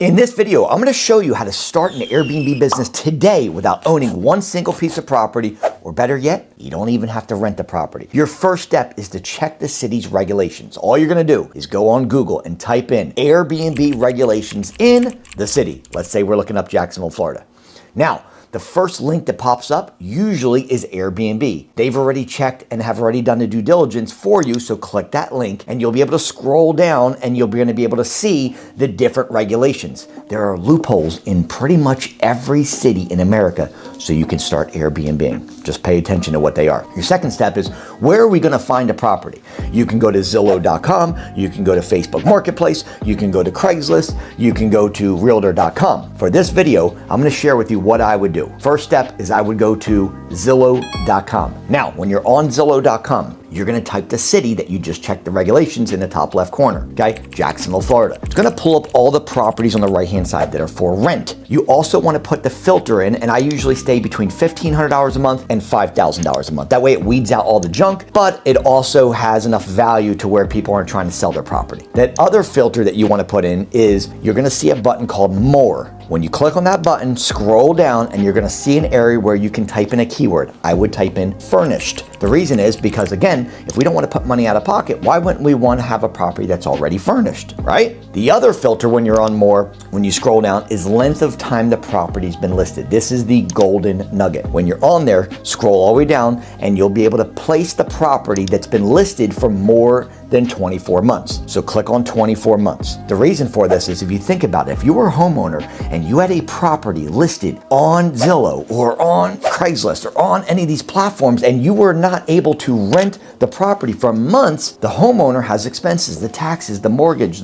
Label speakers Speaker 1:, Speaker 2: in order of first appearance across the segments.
Speaker 1: In this video, I'm going to show you how to start an Airbnb business today without owning one single piece of property, or better yet, you don't even have to rent the property. Your first step is to check the city's regulations. All you're going to do is go on Google and type in Airbnb regulations in the city. Let's say we're looking up Jacksonville, Florida. Now, the first link that pops up usually is Airbnb. They've already checked and have already done the due diligence for you, so click that link and you'll be able to scroll down and you're going to be able to see the different regulations. There are loopholes in pretty much every city in America, so you can start Airbnb. Just pay attention to what they are. Your second step is, where are we going to find a property? You can go to Zillow.com, you can go to Facebook Marketplace, you can go to Craigslist, you can go to Realtor.com. For this video, I'm going to share with you what I would do. First step is I would go to Zillow.com. Now, when you're on Zillow.com, you're going to type the city that you just checked the regulations in the top left corner, okay? Jacksonville, Florida. It's going to pull up all the properties on the right-hand side that are for rent. You also want to put the filter in, and I usually stay between $1,500 a month and $5,000 a month. That way it weeds out all the junk, but it also has enough value to where people aren't trying to sell their property. That other filter that you want to put in is, you're going to see a button called More. When you click on that button, scroll down and you're going to see an area where you can type in a keyword. I would type in furnished. The reason is because, again, if we don't want to put money out of pocket, why wouldn't we want to have a property that's already furnished, right? The other filter when you're on More, when you scroll down, is length of time the property's been listed. This is the golden nugget. When you're on there, scroll all the way down and you'll be able to place the property that's been listed for more than 24 months. So click on 24 months. The reason for this is, if you think about it, if you were a homeowner and you had a property listed on Zillow or on Craigslist or on any of these platforms and you were not able to rent the property for months, the homeowner has expenses, the taxes, the mortgage,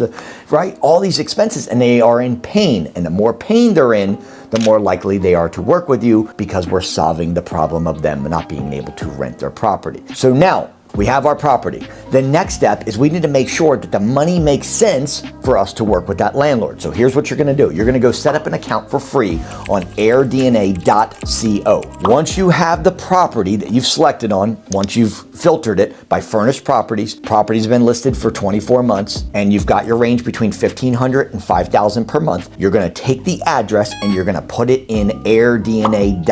Speaker 1: right? All these expenses, and they are in pain. And the more pain they're in, the more likely they are to work with you, because we're solving the problem of them not being able to rent their property. So now, we have our property. The next step is we need to make sure that the money makes sense for us to work with that landlord. So here's what you're gonna do. You're gonna go set up an account for free on airdna.co. Once you have the property that you've selected on, once you've filtered it by furnished properties, property's been listed for 24 months, and you've got your range between $1,500 and $5,000 per month, you're gonna take the address and you're gonna put it in airdna.co.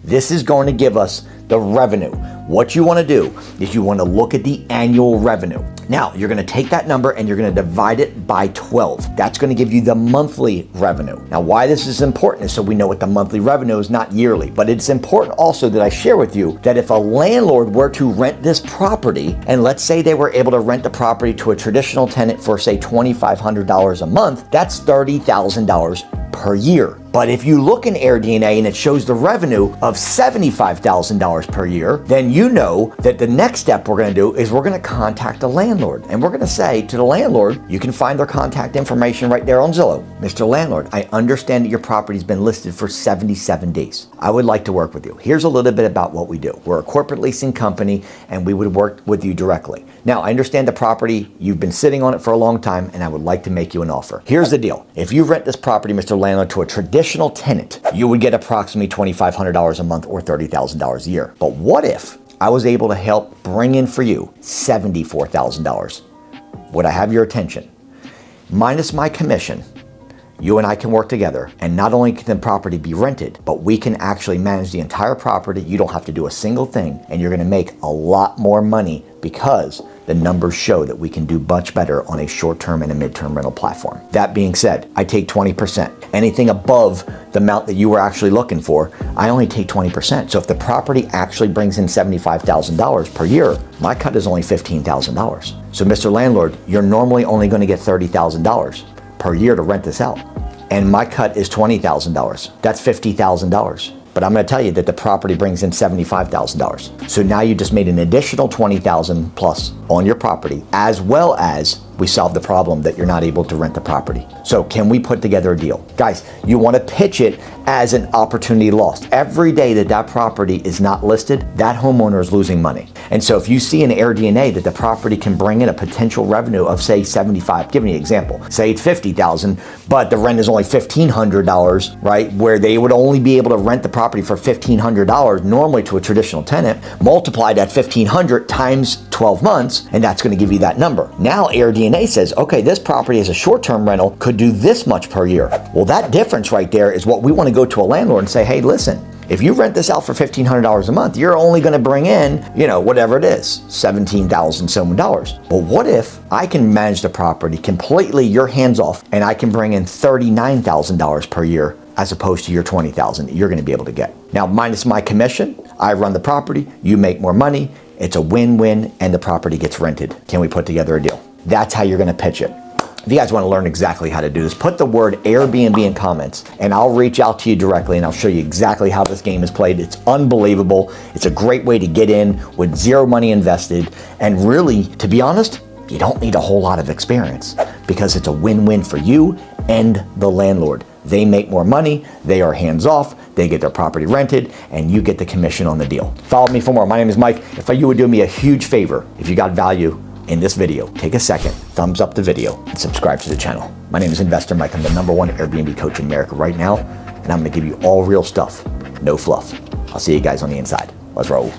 Speaker 1: This is going to give us the revenue. What you want to do is you want to look at the annual revenue. Now, you're going to take that number and you're going to divide it by 12. That's going to give you the monthly revenue. Now, why this is important is so we know what the monthly revenue is, not yearly. But it's important also that I share with you that if a landlord were to rent this property, and let's say they were able to rent the property to a traditional tenant for, say, $2,500 a month, that's $30,000 per year. But if you look in AirDNA and it shows the revenue of $75,000 per year, then you know that the next step we're going to do is we're going to contact the landlord. And we're going to say to the landlord, you can find their contact information right there on Zillow. Mr. Landlord, I understand that your property's been listed for 77 days. I would like to work with you. Here's a little bit about what we do. We're a corporate leasing company and we would work with you directly. Now, I understand the property, you've been sitting on it for a long time, and I would like to make you an offer. Here's the deal. If you rent this property, Mr. Landlord, to a traditional tenant, you would get approximately $2,500 a month or $30,000 a year. But what if I was able to help bring in for you $74,000? Would I have your attention? Minus my commission, you and I can work together, and not only can the property be rented, but we can actually manage the entire property. You don't have to do a single thing, and you're going to make a lot more money because the numbers show that we can do much better on a short-term and a mid-term rental platform. That being said, I take 20%. Anything above the amount that you were actually looking for, I only take 20%. So if the property actually brings in $75,000 per year, my cut is only $15,000. So Mr. Landlord, you're normally only going to get $30,000 per year to rent this out. And my cut is $20,000. That's $50,000. But I'm going to tell you that the property brings in $75,000. So now you just made an additional $20,000 plus on your property, as well as we solve the problem that you're not able to rent the property. So can we put together a deal? Guys, you want to pitch it as an opportunity lost. Every day that that property is not listed, that homeowner is losing money. And so if you see in AirDNA that the property can bring in a potential revenue of, say, 75, give me an example, say it's 50,000, but the rent is only $1,500, right? Where they would only be able to rent the property for $1,500 normally to a traditional tenant, multiply that 1,500 times 12 months, and that's going to give you that number. Now AirDNA DNA says, okay, this property as a short-term rental could do this much per year. Well, that difference right there is what we want to go to a landlord and say, hey, listen, if you rent this out for $1,500 a month, you're only going to bring in, whatever it is, $17,000 some dollars. But what if I can manage the property completely, your hands off, and I can bring in $39,000 per year as opposed to your $20,000 that you're going to be able to get. Now, minus my commission, I run the property, you make more money, it's a win-win, and the property gets rented. Can we put together a deal? That's how you're going to pitch it. If you guys want to learn exactly how to do this, put the word Airbnb in comments and I'll reach out to you directly and I'll show you exactly how this game is played. It's unbelievable. It's a great way to get in with zero money invested. And really, to be honest, you don't need a whole lot of experience because it's a win-win for you and the landlord. They make more money, they are hands off, they get their property rented, and you get the commission on the deal. Follow me for more. My name is Mike. If you would do me a huge favor, if you got value in this video, take a second, thumbs up the video, and subscribe to the channel. My name is Investor Mike. I'm the #1 Airbnb coach in America right now, and I'm gonna give you all real stuff, no fluff. I'll see you guys on the inside. Let's roll.